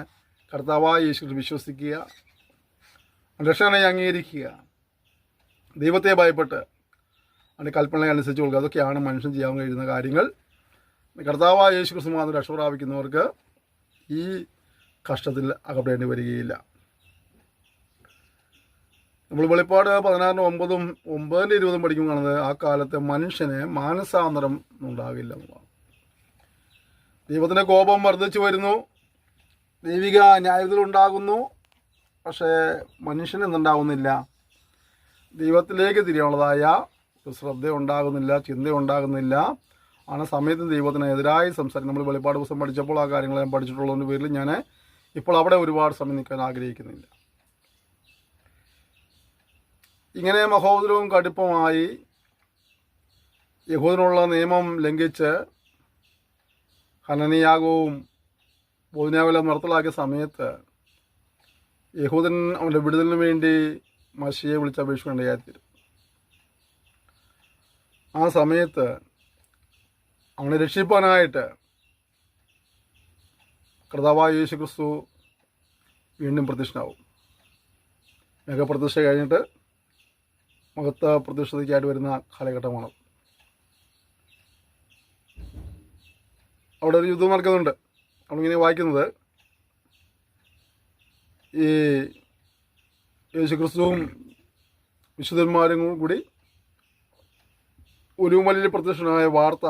കർത്താവായ യേശുവിൽ വിശ്വസിക്കുക, രക്ഷകനെ അംഗീകരിക്കുക, ദൈവത്തെ ഭയപ്പെട്ട് അതിൻ്റെ കൽപ്പനകളെ അനുസരിച്ച് കൊടുക്കുക. അതൊക്കെയാണ് മനുഷ്യൻ ചെയ്യാൻ കഴിയുന്ന കാര്യങ്ങൾ. കർത്താവായ യേശു ക്രിസ്തു മാത്രം രക്ഷ പ്രാപിക്കുന്നവർക്ക് ഈ കഷ്ടത്തിൽ അകപ്പെടേണ്ടി വരികയില്ല. നമ്മൾ വെളിപ്പാട് 16:9, 9:20 പഠിക്കും കാണുന്നത് ആ കാലത്തെ മനുഷ്യന് മാനസാന്തരം ഉണ്ടാകില്ല എന്നുള്ളതാണ്. ദൈവത്തിൻ്റെ കോപം വർദ്ധിച്ചു വരുന്നു, ദൈവിക ന്യായവിധികൾ ഉണ്ടാകുന്നു. പക്ഷേ മനുഷ്യന് എന്തുണ്ടാകുന്നില്ല? ദൈവത്തിലേക്ക് തിരിയാനുള്ളതായ ഒരു ശ്രദ്ധ ഉണ്ടാകുന്നില്ല, ചിന്ത ഉണ്ടാകുന്നില്ല. ആ സമയത്ത് ദൈവത്തിനെതിരായി സംസാരിക്കും. നമ്മൾ വെളിപ്പാട് പുസ്തകം പഠിച്ചപ്പോൾ ആ കാര്യങ്ങൾ ഞാൻ പഠിച്ചിട്ടുള്ളതിൻ്റെ പേരിൽ ഞാൻ ഇപ്പോൾ അവിടെ ഒരുപാട് സമയം നിൽക്കാൻ ആഗ്രഹിക്കുന്നില്ല. ഇങ്ങനെ മഹോദരവും കടുപ്പമായി യഹൂദനുള്ള നിയമം ലംഘിച്ച് ഹനനയാഗവും ഭോജനാവെല്ലാം നിർത്തലാക്കിയ സമയത്ത് യഹൂദൻ അവൻ്റെ വിടുതലിന് വേണ്ടി മശിയെ വിളിച്ചപേക്ഷിക്കേണ്ടതായിത്തീരും. ആ സമയത്ത് അവനെ രക്ഷിപ്പാനായിട്ട് കർത്താവായ യേശു ക്രിസ്തു വീണ്ടും പ്രത്യക്ഷനാവും. മേഘപ്രതിഷ്ഠ കഴിഞ്ഞിട്ട് മഹത്വ പ്രതിഷ്ഠയ്ക്കായിട്ട് വരുന്ന കാലഘട്ടമാണ്. അവിടെ ഒരു യുദ്ധം നടക്കുന്നുണ്ട്. നമ്മളിങ്ങനെ വായിക്കുന്നത്, ഈ യേശു ക്രിസ്തുവും വിശുദ്ധന്മാരും കൂടി ഒലിവുമലയിൽ പ്രത്യക്ഷനായ വാർത്ത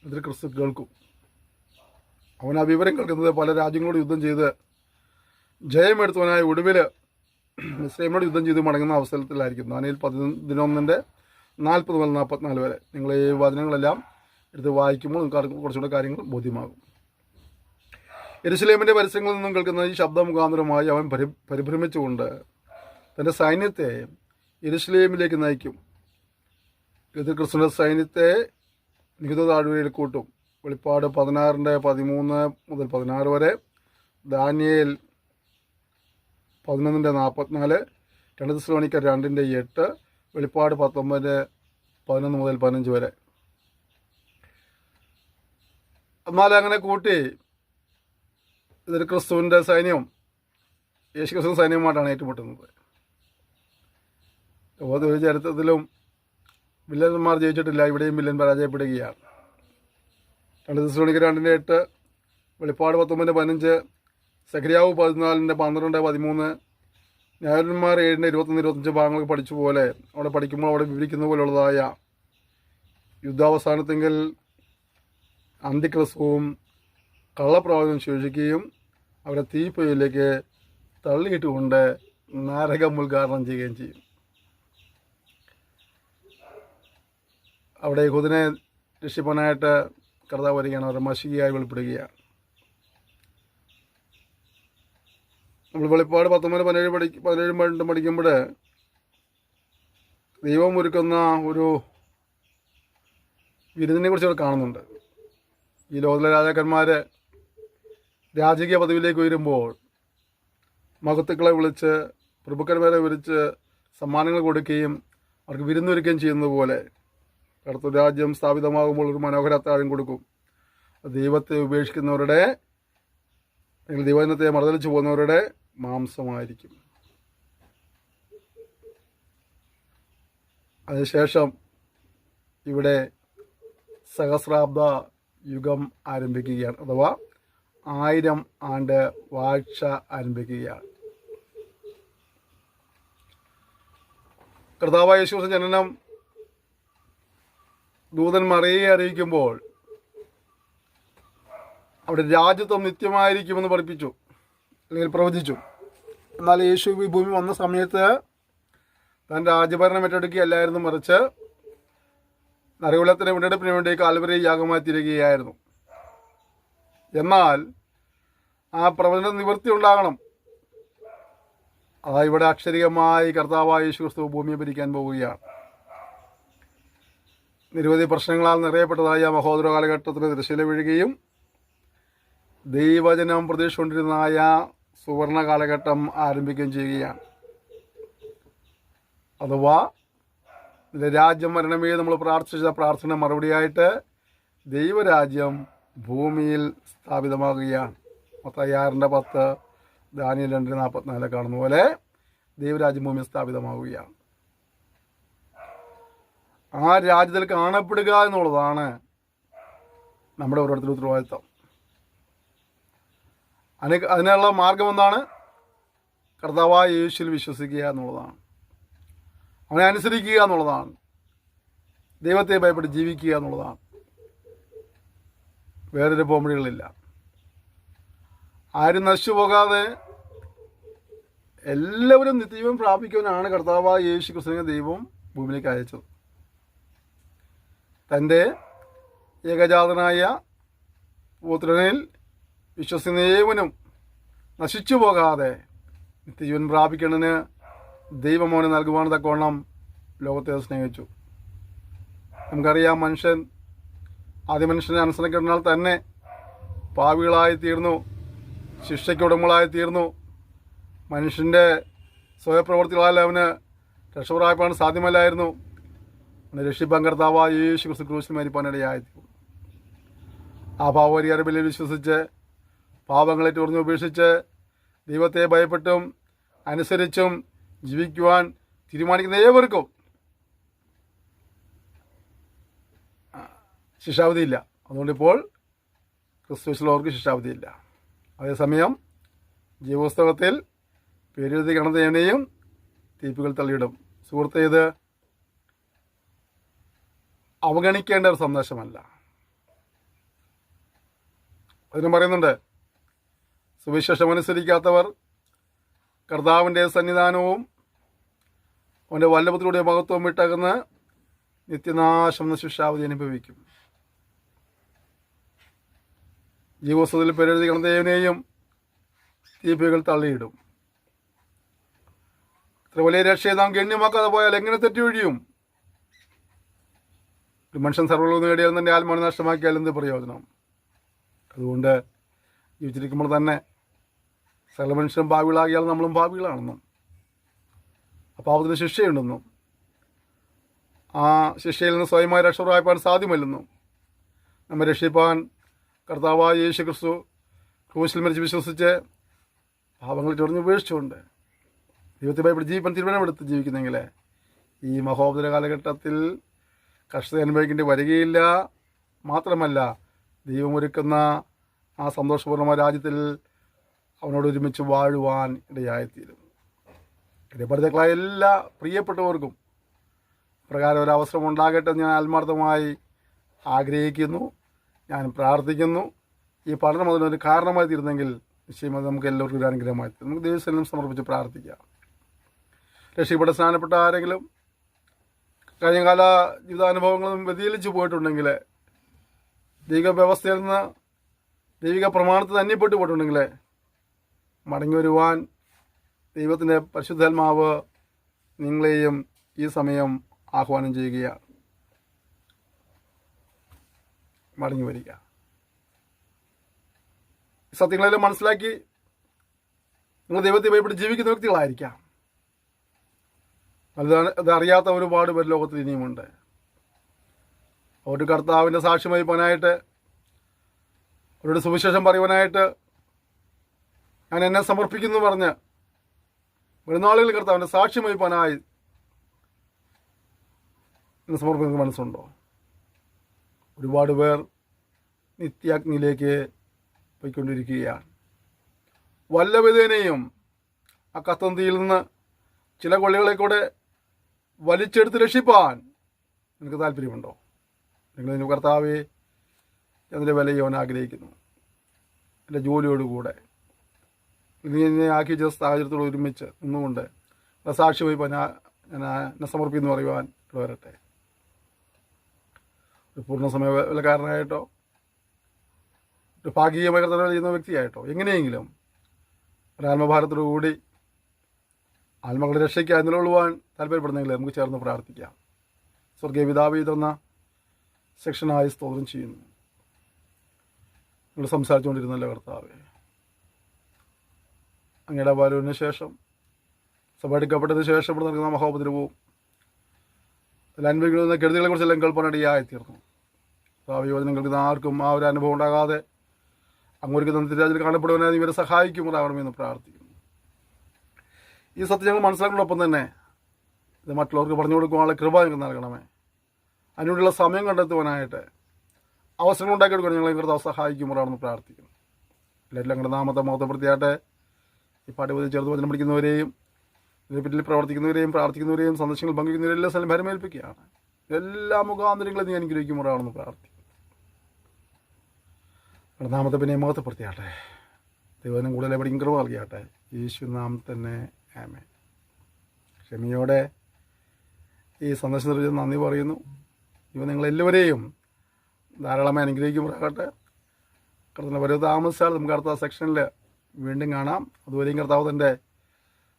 ഇതിൽ ക്രിസ്തു കേൾക്കും. അവൻ ആ വിവരം കേൾക്കുന്നത് പല രാജ്യങ്ങളോട് യുദ്ധം ചെയ്ത് ജയമെടുത്തവനായ ഒടുവിൽ മിസ്രൈമിനോട് യുദ്ധം ചെയ്ത് മടങ്ങുന്ന അവസരത്തിലായിരിക്കും. ദാനിയേൽ 11:40-44 വരെ. നിങ്ങൾ ഈ വചനങ്ങളെല്ലാം എടുത്ത് വായിക്കുമ്പോൾ നിങ്ങൾക്ക് കുറച്ചുകൂടെ കാര്യങ്ങൾ ബോധ്യമാകും. യെരുശലേമിൻ്റെ പരസ്യങ്ങളിൽ നിന്നും കേൾക്കുന്ന ഈ ശബ്ദമുഖാന്തരമായി അവൻ പരിഭ്രമിച്ചുകൊണ്ട് തൻ്റെ സൈന്യത്തെ യെരുശലേമിലേക്ക് നയിക്കും. ഇത് ക്രിസ്തുവിൻ്റെ സൈന്യത്തെ നികുത താഴ്വരയിൽ കൂട്ടും. വെളിപ്പാട് 16:13-16 വരെ. ദാനിയേൽ 11:44, 2 തെസ്സലോനിക്കർ 2:8, വെളിപ്പാട് 19:11-15 വരെ. എന്നാൽ അങ്ങനെ കൂട്ടി ഇതൊരു ക്രിസ്തുവിൻ്റെ സൈന്യം യേശു ക്രിസ്തു സൈന്യവുമായിട്ടാണ് ഏറ്റുമുട്ടുന്നത്. ഒരു ചരിത്രത്തിലും വില്ലന്മാർ ജയിച്ചിട്ടില്ല. ഇവിടെയും വില്ലൻ പരാജയപ്പെടുകയാണ്. 2 തെസ്സലോനിക്കർ 2:8, വെളിപ്പാട് 19:15, സെഖര്യാവ് 14:12-13, ന്യായാധിപന്മാർ 7:21-25 ഭാഗങ്ങളൊക്കെ പഠിച്ച പോലെ അവിടെ പഠിക്കുമ്പോൾ അവിടെ വിവരിക്കുന്ന പോലുള്ളതായ യുദ്ധാവസാനത്തെങ്കിൽ അന്തിക്രിസ്തുവും കള്ളപ്രവാചകനും ശേഷിക്കുകയും അവരെ തീപ്പൊയ്യിലേക്ക് തള്ളിയിട്ടുകൊണ്ട് നരകം ഉദ്ഘാടനം ചെയ്യുകയും ചെയ്യും. അവിടെ യഹൂദനെ രക്ഷിപ്പാനായിട്ട് കർത്താവ് വരികയാണ്. അവരുടെ മശികയായി വെളിപ്പെടുകയാണ്. നമ്മൾ വെളിപ്പാട് 19:17 പഠിക്കുമ്പോൾ ദൈവം ഒരുക്കുന്ന ഒരു വിരുന്നിനെ കുറിച്ച് അവിടെ കാണുന്നുണ്ട്. ഈ ലോകത്തിലെ രാജാക്കന്മാർ രാജകീയ പദവിയിലേക്ക് ഉയരുമ്പോൾ മഹത്തുക്കളെ വിളിച്ച് പ്രഭുക്കന്മാരെ വിളിച്ച് സമ്മാനങ്ങൾ കൊടുക്കുകയും അവർക്ക് വിരുന്നൊരുക്കുകയും ചെയ്യുന്നത് പോലെ അടുത്ത രാജ്യം സ്ഥാപിതമാകുമ്പോൾ ഒരു മനോഹര അത്താഴം കൊടുക്കും. ദൈവത്തെ ഉപേക്ഷിക്കുന്നവരുടെ അല്ലെങ്കിൽ ദൈവജനത്തെ മറുതലിച്ചു പോകുന്നവരുടെ മാംസമായിരിക്കും. അതിനുശേഷം ഇവിടെ സഹസ്രാബ്ദ യുഗം ആരംഭിക്കുകയാണ്, അഥവാ 1000 ആണ്ട് വാഴ്ച ആരംഭിക്കുകയാണ്. കർത്താവായ യേശുക്രിസ്തു ജനനം ദൂതൻ മറിയയെ അറിയിക്കുമ്പോൾ അവിടെ രാജ്യത്വം നിത്യമായിരിക്കുമെന്ന് പഠിപ്പിച്ചു അല്ലെങ്കിൽ പ്രവചിച്ചു. എന്നാൽ യേശു ഈ ഭൂമി വന്ന സമയത്ത് താൻ രാജ്യഭരണം ഏറ്റെടുക്കുകയല്ലായിരുന്നു, മറിച്ച് നരകുലത്തിന് വീണ്ടെടുപ്പിന് വേണ്ടി കാൽവരി യാഗമായി തീരുകയായിരുന്നു. എന്നാൽ ആ പ്രവചന നിവൃത്തി ഉണ്ടാകണം. അതാ ഇവിടെ അക്ഷരികമായി കർത്താവായ യേശു ക്രിസ്തു ഭൂമിയെ ഭരിക്കാൻ പോവുകയാണ്. നിരവധി പ്രശ്നങ്ങളാൽ നിറയപ്പെട്ടതായ മഹോദര കാലഘട്ടത്തിന് തിരശ്ശീല വീഴുകയും ദൈവജനം പ്രതീക്ഷിച്ചുകൊണ്ടിരുന്നതായ സുവർണ കാലഘട്ടം ആരംഭിക്കുകയും ചെയ്യുകയാണ്. അഥവാ രാജ്യം വരണമേ നമ്മൾ പ്രാർത്ഥിച്ച പ്രാർത്ഥന മറുപടിയായിട്ട് ദൈവരാജ്യം ഭൂമിയിൽ സ്ഥാപിതമാകുകയാണ്. മത്തായി 6:10, ദാനിയേൽ 2:44 കാണുന്ന പോലെ ദൈവരാജ്യം ഭൂമിയിൽ സ്ഥാപിതമാവുകയാണ്. ആ രാജ്യത്തിൽ കാണപ്പെടുക എന്നുള്ളതാണ് നമ്മുടെ ഓരോരുത്തരുടെ ഉത്തരവാദിത്വം. അതിനുള്ള മാർഗം എന്താണ്? കർത്താവായ യേശുവിൽ വിശ്വസിക്കുക എന്നുള്ളതാണ്. അവനെ അനുസരിക്കുക എന്നുള്ളതാണ്. ദൈവത്തെ ഭയപ്പെട്ട് ജീവിക്കുക എന്നുള്ളതാണ്. വേറൊരു പോംവഴികളില്ല. ആരും നശിച്ചു പോകാതെ എല്ലാവരും നിത്യജീവൻ പ്രാപിക്കുവാനാണ് കർത്താവായ യേശു ക്രിസ്തുവിനെ ദൈവം ഭൂമിയിലേക്ക് അയച്ചത്. തൻ്റെ ഏകജാതനായ പുത്രനിൽ വിശ്വസിക്കുന്ന ഏവനും നശിച്ചു പോകാതെ നിത്യജീവൻ പ്രാപിക്കുന്നതിന് ദൈവം അവന് നൽകുവാൻ തക്കവണ്ണം ലോകത്തെ സ്നേഹിച്ചു. നമുക്കറിയാം, ആദ്യ മനുഷ്യനെ അനുസരിക്കുന്നതിനാൽ തന്നെ പാപികളായി തീർന്നു, ശിക്ഷയ്ക്ക് ഉടമകളായി തീർന്നു. മനുഷ്യൻ്റെ സ്വയപ്രവർത്തികളാൽ അവന് രക്ഷപ്രാപിപ്പാൻ സാധ്യമല്ലായിരുന്നു. അവനെ രക്ഷിപ്പാൻ കർത്താവായ യേശു ക്രിസ്തു ക്രൂശിൽ മരിപ്പാനിടയായിരുന്നു. ആ പാപപരിഹാരബലിയിൽ വിശ്വസിച്ച് പാപങ്ങളെ തുറന്ന് ഉപേക്ഷിച്ച് ദൈവത്തെ ഭയപ്പെട്ടും അനുസരിച്ചും ജീവിക്കുവാൻ തീരുമാനിക്കുന്ന ഏവർക്കും ശിക്ഷാവധിയില്ല. അതുകൊണ്ടിപ്പോൾ ക്രിസ്തുവിലുള്ളവർക്ക് ശിക്ഷാവധിയില്ല. അതേസമയം ജീവപുസ്തകത്തിൽ പേരെഴുതി കിടന്നതിനെയും തീർപ്പുകൾ തള്ളിയിടും. സുഹൃത്തെ, ഇത് അവഗണിക്കേണ്ട ഒരു സന്ദേശമല്ല. അതിനും പറയുന്നുണ്ട്, സുവിശേഷം അനുസരിക്കാത്തവർ കർത്താവിൻ്റെ സന്നിധാനവും അവൻ്റെ വല്ലഭത്തിലൂടെ മഹത്വവും വിട്ടകന്ന് നിത്യനാശം എന്ന ശിക്ഷാവധി അനുഭവിക്കും. ജീവപുസ്തകത്തിൽ പേരെഴുതി കിടന്നതിനെയും തീർപ്പുകൾ തള്ളിയിടും. ഇത്ര വലിയ രക്ഷയെ നാം ഗണ്യമാക്കാതെ പോയാൽ എങ്ങനെ തെറ്റുവഴിയും? ഒരു മനുഷ്യൻ സർവ്വലോകം നേടിയാൽ തന്നെ ആത്മാവിനെ നഷ്ടമാക്കിയാൽ എന്ത് പ്രയോജനം? അതുകൊണ്ട് ജീവിച്ചിരിക്കുമ്പോൾ തന്നെ സകല മനുഷ്യരും ഭാവികളാകിയാൽ നമ്മളും ഭാവികളാണെന്നും ആ പാപത്തിന് ശിക്ഷയുണ്ടെന്നും ആ ശിക്ഷയിൽ നിന്ന് സ്വയമായി രക്ഷപ്രാപിപ്പാൻ സാധ്യമല്ലെന്നും നമ്മെ രക്ഷിപ്പാൻ കർത്താവായ യേശു ക്രിസ്തു ക്രൂശിൽ മരിച്ച് വിശ്വസിച്ച് പാപങ്ങൾ ചൊറിഞ്ഞ് ഉപേക്ഷിച്ചുകൊണ്ട് ദൈവത്തെ ഭയപ്പെട്ട് ജീവിപ്പാൻ തീരുമാനമെടുത്ത് ജീവിക്കുന്നെങ്കിൽ ഈ മഹോപദ്ര കാലഘട്ടത്തിൽ കഷ്ടത അനുഭവിക്കേണ്ടി വരികയില്ല. മാത്രമല്ല, ദൈവം ഒരുക്കുന്ന ആ സന്തോഷപൂർണ്ണമായ രാജ്യത്തിൽ അവനോട് ഒരുമിച്ച് വാഴുവാൻ ഇടയായിത്തീരും. ഇടപെടുത്തക്കളായ എല്ലാ പ്രിയപ്പെട്ടവർക്കും പ്രകാരം ഒരവസരം ഉണ്ടാകട്ടെ ഞാൻ ആത്മാർത്ഥമായി ആഗ്രഹിക്കുന്നു. ഞാൻ പ്രാർത്ഥിക്കുന്നു. ഈ പഠനം അതിനൊരു കാരണമായി തീരുന്നെങ്കിൽ നിശ്ചയം അത് നമുക്ക് എല്ലാവർക്കും ഒരു അനുഗ്രഹമായി തീരും. നമുക്ക് ദൈവസ്ഥലം സമർപ്പിച്ച് പ്രാർത്ഥിക്കാം. രക്ഷപ്പെട്ട് സ്നാനപ്പെട്ട ആരെങ്കിലും കഴിഞ്ഞകാല ജീവിതാനുഭവങ്ങളും വ്യതിചലിച്ചു പോയിട്ടുണ്ടെങ്കിൽ, ദൈവിക വ്യവസ്ഥയിൽ നിന്ന് ദൈവിക പ്രമാണത്തിൽ അന്യപ്പെട്ടു പോയിട്ടുണ്ടെങ്കിൽ മടങ്ങി വരുവാൻ ദൈവത്തിൻ്റെ പരിശുദ്ധാത്മാവ് നിങ്ങളെയും ഈ സമയം ആഹ്വാനം ചെയ്യുകയാണ്. മടങ്ങി വരിക. സത്യങ്ങളെല്ലാം മനസ്സിലാക്കി നിങ്ങൾ ദൈവത്തെ ഭയപ്പെട്ട് ജീവിക്കുന്ന വ്യക്തികളായിരിക്കാം. അതറിയാത്ത ഒരുപാട് പേർ ലോകത്തിൽ ഇനിയുമുണ്ട്. അവരുടെ കർത്താവിൻ്റെ സാക്ഷ്യം വഹിപ്പാനായിട്ട്, അവരുടെ സുവിശേഷം പറയുവാനായിട്ട് ഞാൻ എന്നെ സമർപ്പിക്കുന്നു പറഞ്ഞ് വരുന്നാളുകളിൽ കർത്താവിൻ്റെ സാക്ഷ്യം വഹിപ്പാനായി എന്നെ സമർപ്പിക്കുന്ന മനസ്സുണ്ടോ? ഒരുപാട് പേർ നിത്യാഗ്നിയിലേക്ക് പോയിക്കൊണ്ടിരിക്കുകയാണ്. വല്ല വിധേനയും ആ കത്തന്തിയിൽ നിന്ന് ചില കൊള്ളികളെ കൂടെ വലിച്ചെടുത്ത് രക്ഷിപ്പാൻ നിങ്ങൾക്ക് താല്പര്യമുണ്ടോ? നിങ്ങൾ കർത്താവെ, അതിൻ്റെ വില ചെയ്യാൻ ആഗ്രഹിക്കുന്നു. എൻ്റെ ജോലിയോടുകൂടെ നീ എന്നെ ആക്കി വെച്ച സാഹചര്യത്തോട് ഒരുമിച്ച് നിന്നുകൊണ്ട് സാക്ഷി വഹിപ്പാൻ ഞാൻ എന്നെ സമർപ്പിക്കുന്നു പറയുവാൻ വരട്ടെ. ഒരു പൂർണ്ണസമയ വേലക്കാരനായിട്ടോ ഒരു ഭാഗികമായി കർത്തവ്യം ചെയ്യുന്ന വ്യക്തിയായിട്ടോ എങ്ങനെയെങ്കിലും ഒരാത്മഭാരത്തോടുകൂടി ആത്മകളുടെ രക്ഷയ്ക്കായി നിലകൊള്ളുവാൻ താല്പര്യപ്പെടുന്നെങ്കിൽ നമുക്ക് ചേർന്ന് പ്രാർത്ഥിക്കാം. സ്വർഗീയ പിതാവേ, ഇതെന്ന സെക്ഷനായി സ്തോത്രം ചെയ്യുന്നു. നിങ്ങൾ സംസാരിച്ചുകൊണ്ടിരുന്നല്ലോ കർത്താവേ, അങ്ങയുടെ ബാലുവിന് ശേഷം സഭ എടുക്കപ്പെട്ടതിന് ശേഷം ഇവിടെ നൽകുന്ന മഹോപദ്രവവും അനുഭവിക്കുന്ന കെടുതികളെ കുറിച്ചെല്ലാം കേൾപ്പാനിടയായിത്തീർന്നു. യുവജനങ്ങൾക്ക് ആർക്കും ആ ഒരു അനുഭവം ഉണ്ടാകാതെ അങ്ങോട്ട് തിരുരാജിൽ കാണപ്പെടുവാനായി ഇവരെ സഹായിക്കുമാറാകണമെന്ന് പ്രാർത്ഥിക്കുന്നു. ഈ സത്യം ഞങ്ങൾ മനസ്സിലാക്കുന്നതോടൊപ്പം തന്നെ ഇത് മറ്റുള്ളവർക്ക് പറഞ്ഞു കൊടുക്കുവാനുള്ള കൃപ ഞങ്ങൾക്ക് നൽകണമേ. അതിനോടുള്ള സമയം കണ്ടെത്തുവാനായിട്ട് അവസരങ്ങൾ ഉണ്ടാക്കിയെടുക്കാൻ ഞങ്ങളെ കർത്താവ് സഹായിക്കുമാറാണെന്ന് പ്രാർത്ഥിക്കുന്നു. എല്ലാവരും ഞങ്ങളുടെ നാമത്തെ മഹത്വപ്പെടുത്തിയാട്ടെ. ഈ പാഠ്യപദ്ധതി ചെറുത് വചനം പഠിക്കുന്നവരെയും ഇതിനെപ്പറ്റി പ്രവർത്തിക്കുന്നവരെയും പ്രാർത്ഥിക്കുന്നവരെയും സന്ദേശങ്ങൾ പങ്കുവയ്ക്കുന്നവരെയും എല്ലാ സ്ഥലം ഭരമേൽപ്പിക്കുകയാണ്. എല്ലാ മുഖാന്തരങ്ങളും നീ അനുഗ്രഹിക്കുമാറാണെന്ന് പ്രാർത്ഥിക്കുന്നു. ഞങ്ങളുടെ നാമത്തെ പിന്നെ മഹത്വപ്പെടുത്തിയാട്ടെ. ദൈവനം കൂടുതൽ എവിടെയും കൃപ നൽകിയാട്ടെ. യേശു നാം തന്നെ ആമേൻ. ക്ഷമയോടെ ഈ സന്ദേശം നിർവഹിച്ച് നന്ദി പറയുന്നു. ഇവ നിങ്ങളെല്ലാവരെയും ധാരാളമായി അനുഗ്രഹിക്കുമാറാകട്ടെ. കർത്താവിൻ്റെ വരവ് താമസിച്ചാൽ നമുക്ക് അടുത്ത സെക്ഷനിൽ വീണ്ടും കാണാം. അതുവരെയും കർത്താവ് തൻ്റെ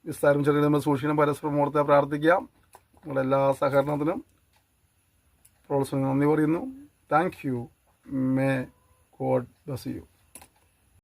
വിസ്താരം ചെറിയ നമ്മൾ സൂക്ഷിക്കണം. പരസ്പരം ഓർത്ത് പ്രാർത്ഥിക്കാം. നിങ്ങളുടെ എല്ലാ സഹകരണത്തിനും പ്രോത്സാഹനം നന്ദി പറയുന്നു. Thank you. May God bless you.